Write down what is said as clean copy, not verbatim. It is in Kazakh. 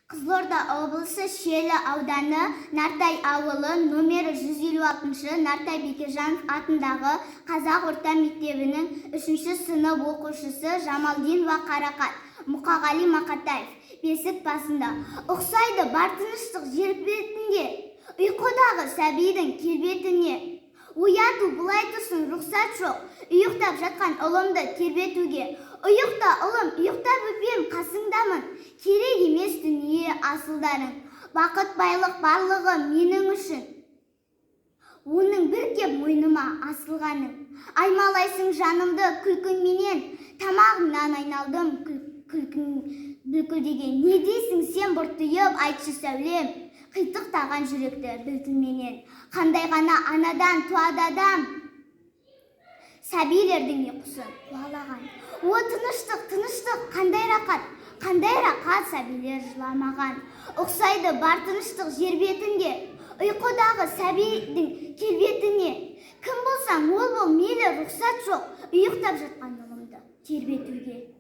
Қызылорда облысы Шиелі ауданы Нартай ауылы номері 156 Нартай Бекежанов атындағы қазақ орта мектебінің 3 сынып оқушысы Жамалдинова Қарақат Мұқағали Мақатаев бесік басында. Ұқсайды бар тыныштық жер бетінде, ұйқыдағы сәбидің келбетіне. Ояту бұлай тұрсын рұқсат жоқ, ұйықтап жатқан ұлымды тербетуге. Ұйықта ұлым, ұйықтап өпем қасыңдамын, керек емес дүние асылдарың. Бақыт байлық барлығы менің үшін, оның бір кеп мойныма асылғаның. Аймалайсың жанымды күлкіңменен, тамағыңнан айналдым күлкің бүлкілдеген. Не дейсің сен бұртиып, айтшы сәулем, қитықтаған жүректі білтілменен. Қандай ғана анадан туады адам, сәбилердің ұйқысын қуалаған. О тыныштық, қандай рақат сәбилер жыламаған. Ұқсайды бар тыныштық жер бетінде, ұйқыдағы сәбидің келбетіне. Кім болсаң ол бол, мейлі рұқсат жоқ, ұйықтап жатқан ұлымды тербетуге.